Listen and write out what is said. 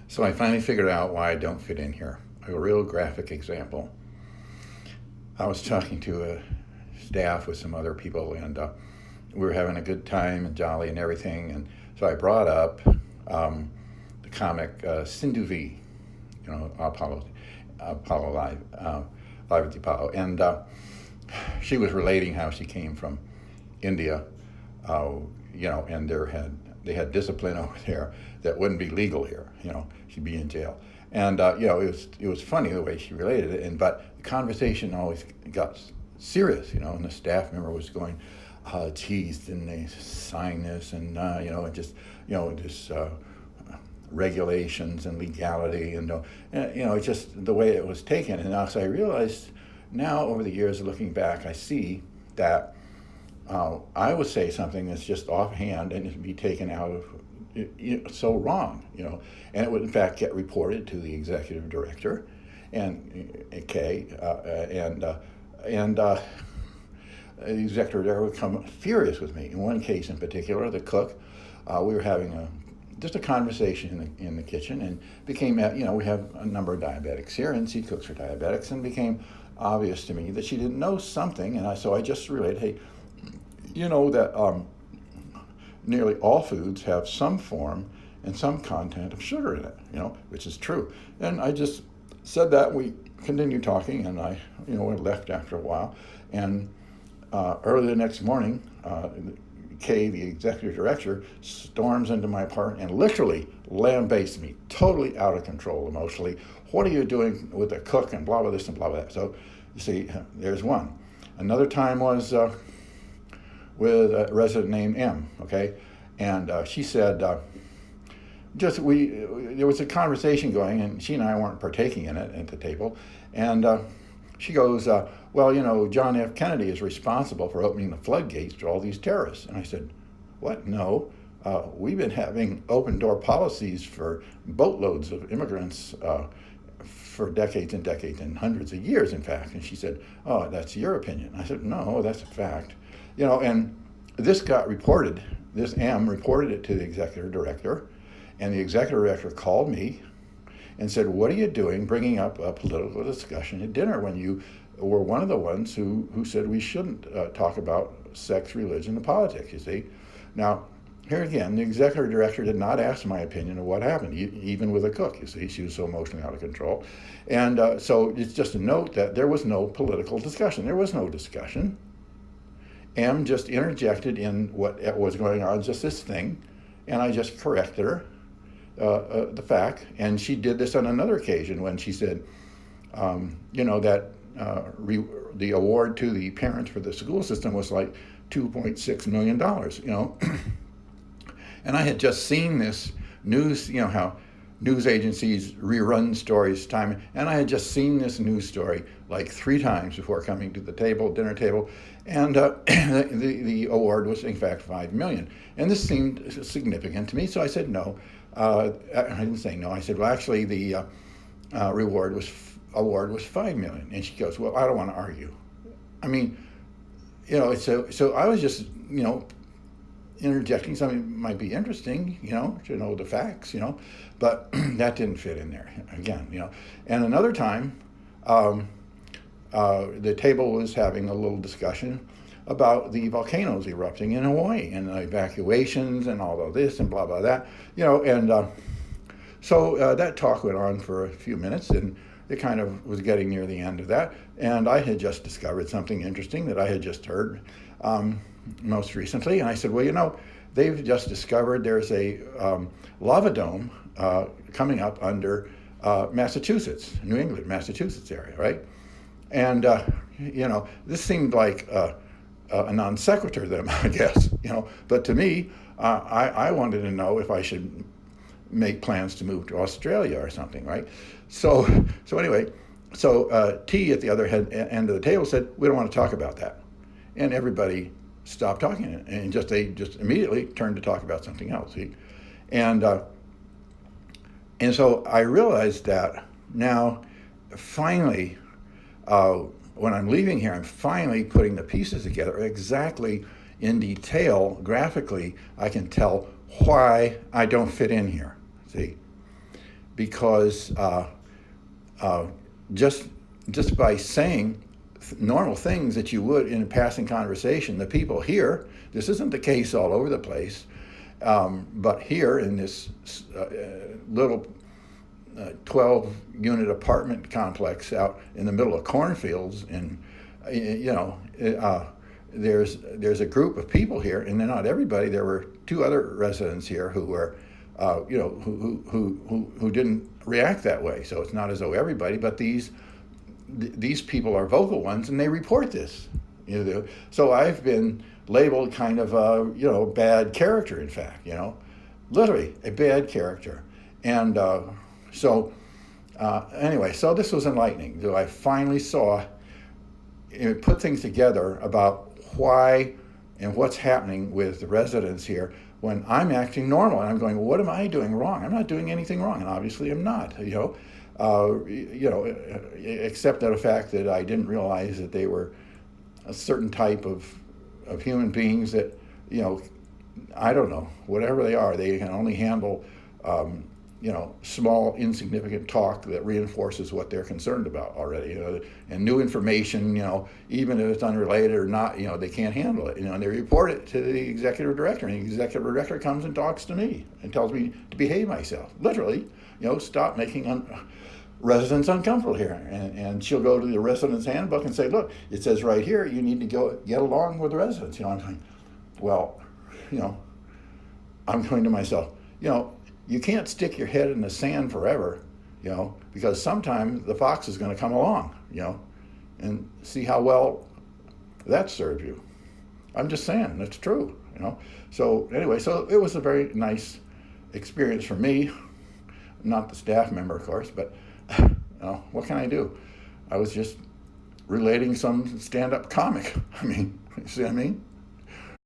So I finally figured out why I don't fit in here. A real graphic example. I was talking to a staff with some other people, and we were having a good time and jolly and everything. And so I brought up the comic Sindhu V, Apollo Live at the Apollo, and she was relating how she came from India, and they had discipline over there that wouldn't be legal here. She'd be in jail, and it was funny the way she related it, but the conversation always got serious, and the staff member was going, geez, didn't they sign this, and just this regulations and legality, and just the way it was taken. And so I realized now, over the years, looking back, I see that I would say something that's just offhand and it'd be taken out of so wrong, and it would in fact get reported to the executive director, and the executive director would come furious with me. In one case in particular, the cook, we were having just a conversation in the kitchen, and became, we have a number of diabetics here, and she cooks for diabetics, and became obvious to me that she didn't know something, and so I just related, hey, that nearly all foods have some form and some content of sugar in it, which is true. And I just said that. We continued talking, and I, left after a while. And early the next morning, Kay, the executive director, storms into my apartment and literally lambastes me, totally out of control emotionally. What are you doing with the cook, and blah, blah, this and blah, blah, that. So, you see, there's one. Another time was with a resident named M, okay? And she said, there was a conversation going, and she and I weren't partaking in it at the table. And she goes, well, John F. Kennedy is responsible for opening the floodgates to all these terrorists. And I said, what? No. We've been having open door policies for boatloads of immigrants for decades and decades, and hundreds of years, in fact. And she said, oh, that's your opinion. I said, no, that's a fact. And this got reported, this M reported it to the executive director, and the executive director called me and said, what are you doing bringing up a political discussion at dinner when you were one of the ones who said we shouldn't talk about sex, religion, and politics, you see? Now, here again, the executive director did not ask my opinion of what happened, even with a cook, you see. She was so emotionally out of control. And so it's just a note that there was no political discussion. There was no discussion. M just interjected in what was going on, just this thing, and I just corrected her, the fact. And she did this on another occasion when she said, that the award to the parents for the school system was like $2.6 million, And I had just seen this news, how news agencies rerun stories time, and I had just seen this news story like 3 times before coming to the dinner table, and the award was in fact $5 million. And this seemed significant to me, so I said no. I didn't say no. I said, well, actually, the award was $5 million. And she goes, well, I don't want to argue. I mean, so I was just, interjecting something might be interesting, to know the facts, but that didn't fit in there again, And another time, the table was having a little discussion about the volcanoes erupting in Hawaii and the evacuations and all of this and blah, blah, that, and so that talk went on for a few minutes, and it kind of was getting near the end of that, and I had just discovered something interesting that I had just heard most recently, and I said, well, they've just discovered there's a lava dome coming up under Massachusetts, New England, Massachusetts area, right? And, this seemed like a non sequitur to them, I guess, but to me, I wanted to know if I should make plans to move to Australia or something, right? So anyway, T at the other end of the table said, we don't want to talk about that. And everybody stopped talking, and they just immediately turned to talk about something else. See? And so I realized that now, finally, when I'm leaving here, I'm finally putting the pieces together exactly in detail, graphically. I can tell why I don't fit in here. See, because just by saying normal things that you would in a passing conversation, the people here, this isn't the case all over the place, but here in this little 12-unit apartment complex out in the middle of cornfields, and there's a group of people here, and they're not everybody. There were two other residents here who were, who didn't react that way. So it's not as though everybody, but these people are vocal ones, and they report this. So I've been labeled kind of a bad character. In fact, literally a bad character, and anyway, so this was enlightening. So I finally saw, put things together about why and what's happening with the residents here when I'm acting normal, and I'm going, well, what am I doing wrong? I'm not doing anything wrong, and obviously I'm not. Except for the fact that I didn't realize that they were a certain type of human beings that, I don't know, whatever they are, they can only handle, small, insignificant talk that reinforces what they're concerned about already, and new information, even if it's unrelated or not, they can't handle it, and they report it to the executive director, and the executive director comes and talks to me and tells me to behave myself, literally, stop making residents uncomfortable here, and she'll go to the residents handbook and say, look, it says right here, you need to go get along with the residents. I'm going, well, I'm going to myself, you can't stick your head in the sand forever, because sometime the fox is going to come along, and see how well that serves you. I'm just saying, that's true, So anyway, so it was a very nice experience for me, not the staff member, of course, but what can I do? I was just relating some stand-up comic. I mean, you see what I mean?